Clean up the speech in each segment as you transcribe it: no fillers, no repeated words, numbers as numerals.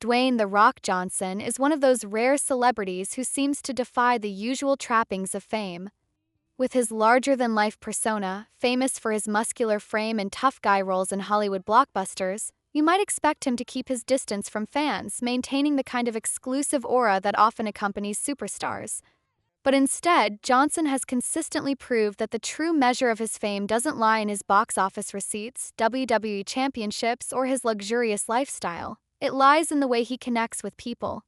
Dwayne "The Rock" Johnson is one of those rare celebrities who seems to defy the usual trappings of fame. With his larger-than-life persona, famous for his muscular frame and tough guy roles in Hollywood blockbusters, you might expect him to keep his distance from fans, maintaining the kind of exclusive aura that often accompanies superstars. But instead, Johnson has consistently proved that the true measure of his fame doesn't lie in his box office receipts, WWE championships, or his luxurious lifestyle. It lies in the way he connects with people.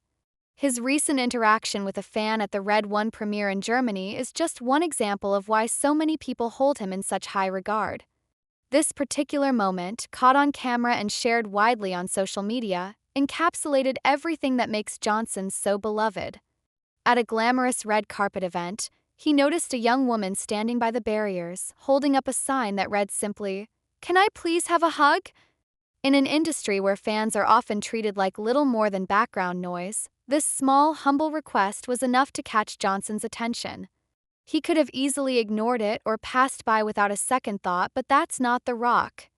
His recent interaction with a fan at the Red One premiere in Germany is just one example of why so many people hold him in such high regard. This particular moment, caught on camera and shared widely on social media, encapsulated everything that makes Johnson so beloved. At a glamorous red carpet event, he noticed a young woman standing by the barriers, holding up a sign that read simply, "Can I please have a hug?" In an industry where fans are often treated like little more than background noise, this small, humble request was enough to catch Johnson's attention. He could have easily ignored it or passed by without a second thought, but that's not The Rock.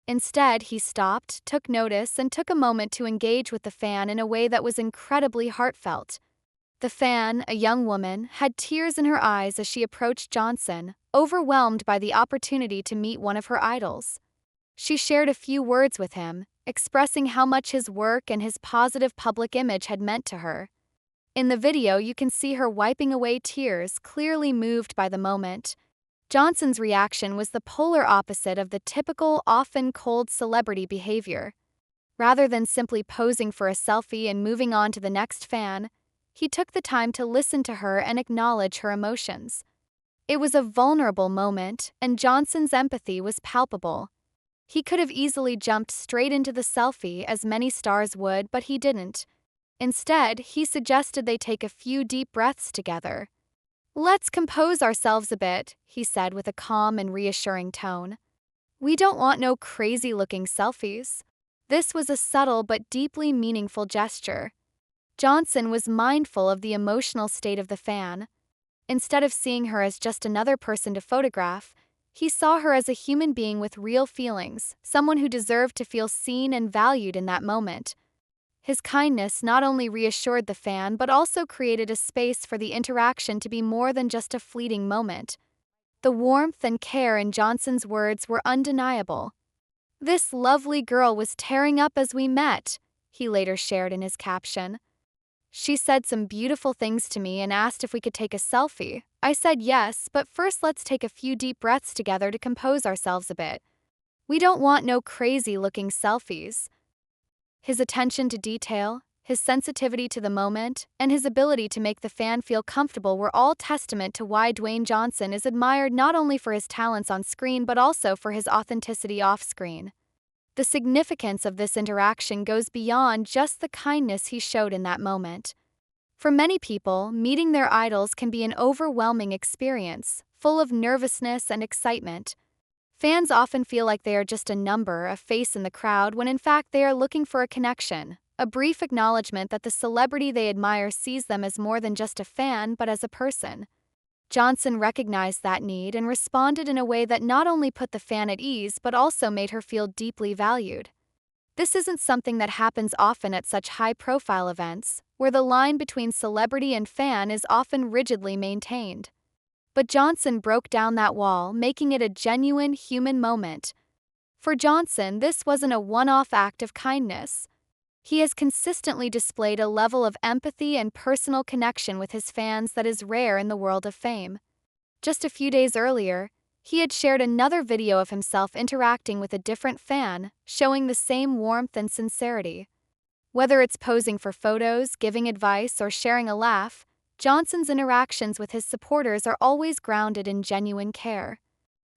Instead, he stopped, took notice, and took a moment to engage with the fan in a way that was incredibly heartfelt. The fan, a young woman, had tears in her eyes as she approached Johnson, overwhelmed by the opportunity to meet one of her idols. She shared a few words with him, expressing how much his work and his positive public image had meant to her. In the video, you can see her wiping away tears, clearly moved by the moment. Johnson's reaction was the polar opposite of the typical, often cold celebrity behavior. Rather than simply posing for a selfie and moving on to the next fan, he took the time to listen to her and acknowledge her emotions. It was a vulnerable moment, and Johnson's empathy was palpable. He could have easily jumped straight into the selfie, as many stars would, but he didn't. Instead, he suggested they take a few deep breaths together. "Let's compose ourselves a bit," he said with a calm and reassuring tone. "We don't want no crazy-looking selfies." This was a subtle but deeply meaningful gesture. Johnson was mindful of the emotional state of the fan. Instead of seeing her as just another person to photograph, he saw her as a human being with real feelings, someone who deserved to feel seen and valued in that moment. His kindness not only reassured the fan but also created a space for the interaction to be more than just a fleeting moment. The warmth and care in Johnson's words were undeniable. "This lovely girl was tearing up as we met," he later shared in his caption. "She said some beautiful things to me and asked if we could take a selfie. I said yes, but first let's take a few deep breaths together to compose ourselves a bit. We don't want no crazy-looking selfies." His attention to detail, his sensitivity to the moment, and his ability to make the fan feel comfortable were all testament to why Dwayne Johnson is admired not only for his talents on screen but also for his authenticity off-screen. The significance of this interaction goes beyond just the kindness he showed in that moment. For many people, meeting their idols can be an overwhelming experience, full of nervousness and excitement. Fans often feel like they are just a number, a face in the crowd, when in fact they are looking for a connection, a brief acknowledgement that the celebrity they admire sees them as more than just a fan but as a person. Johnson recognized that need and responded in a way that not only put the fan at ease but also made her feel deeply valued. This isn't something that happens often at such high-profile events, where the line between celebrity and fan is often rigidly maintained. But Johnson broke down that wall, making it a genuine human moment. For Johnson, this wasn't a one-off act of kindness. He has consistently displayed a level of empathy and personal connection with his fans that is rare in the world of fame. Just a few days earlier, he had shared another video of himself interacting with a different fan, showing the same warmth and sincerity. Whether it's posing for photos, giving advice, or sharing a laugh, Johnson's interactions with his supporters are always grounded in genuine care.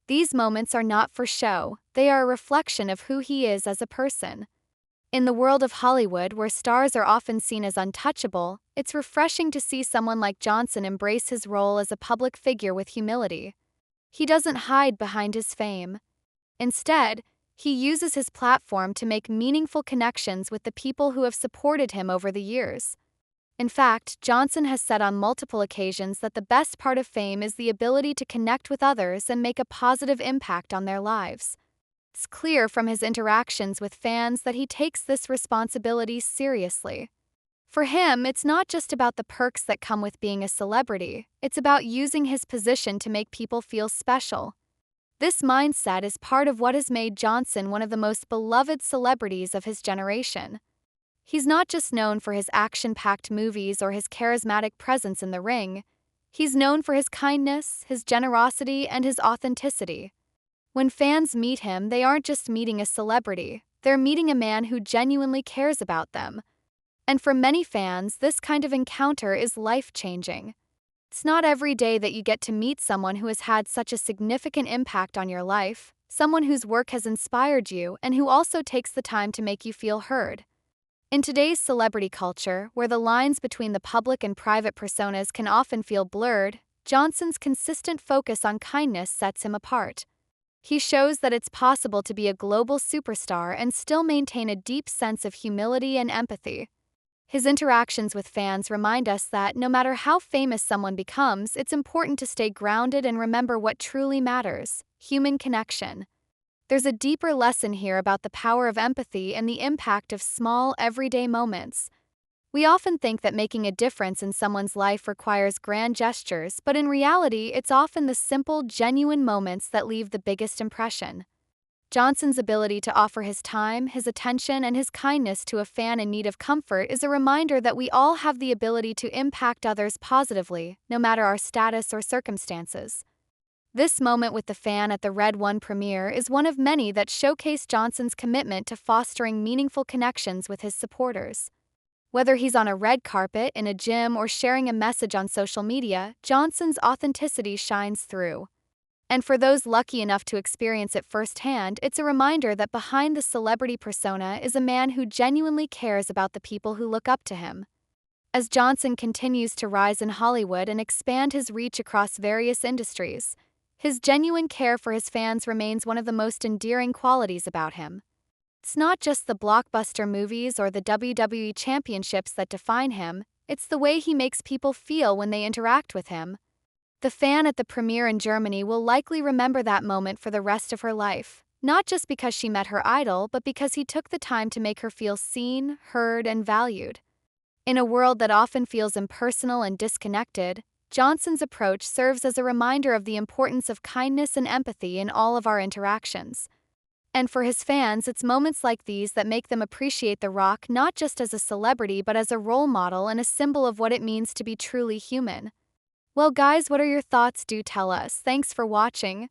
These moments are not for show, they are a reflection of who he is as a person. In the world of Hollywood, where stars are often seen as untouchable, it's refreshing to see someone like Johnson embrace his role as a public figure with humility. He doesn't hide behind his fame. Instead, he uses his platform to make meaningful connections with the people who have supported him over the years. In fact, Johnson has said on multiple occasions that the best part of fame is the ability to connect with others and make a positive impact on their lives. It's clear from his interactions with fans that he takes this responsibility seriously. For him, it's not just about the perks that come with being a celebrity, it's about using his position to make people feel special. This mindset is part of what has made Johnson one of the most beloved celebrities of his generation. He's not just known for his action-packed movies or his charismatic presence in the ring. He's known for his kindness, his generosity, and his authenticity. When fans meet him, they aren't just meeting a celebrity, they're meeting a man who genuinely cares about them. And for many fans, this kind of encounter is life-changing. It's not every day that you get to meet someone who has had such a significant impact on your life, someone whose work has inspired you and who also takes the time to make you feel heard. In today's celebrity culture, where the lines between the public and private personas can often feel blurred, Johnson's consistent focus on kindness sets him apart. He shows that it's possible to be a global superstar and still maintain a deep sense of humility and empathy. His interactions with fans remind us that no matter how famous someone becomes, it's important to stay grounded and remember what truly matters: human connection. There's a deeper lesson here about the power of empathy and the impact of small, everyday moments. We often think that making a difference in someone's life requires grand gestures, but in reality, it's often the simple, genuine moments that leave the biggest impression. Johnson's ability to offer his time, his attention, and his kindness to a fan in need of comfort is a reminder that we all have the ability to impact others positively, no matter our status or circumstances. This moment with the fan at the Red One premiere is one of many that showcase Johnson's commitment to fostering meaningful connections with his supporters. Whether he's on a red carpet, in a gym, or sharing a message on social media, Johnson's authenticity shines through. And for those lucky enough to experience it firsthand, it's a reminder that behind the celebrity persona is a man who genuinely cares about the people who look up to him. As Johnson continues to rise in Hollywood and expand his reach across various industries, his genuine care for his fans remains one of the most endearing qualities about him. It's not just the blockbuster movies or the WWE championships that define him, it's the way he makes people feel when they interact with him. The fan at the premiere in Germany will likely remember that moment for the rest of her life, not just because she met her idol, but because he took the time to make her feel seen, heard, and valued. In a world that often feels impersonal and disconnected, Johnson's approach serves as a reminder of the importance of kindness and empathy in all of our interactions. And for his fans, it's moments like these that make them appreciate The Rock not just as a celebrity but as a role model and a symbol of what it means to be truly human. Well, guys, what are your thoughts? Do tell us. Thanks for watching.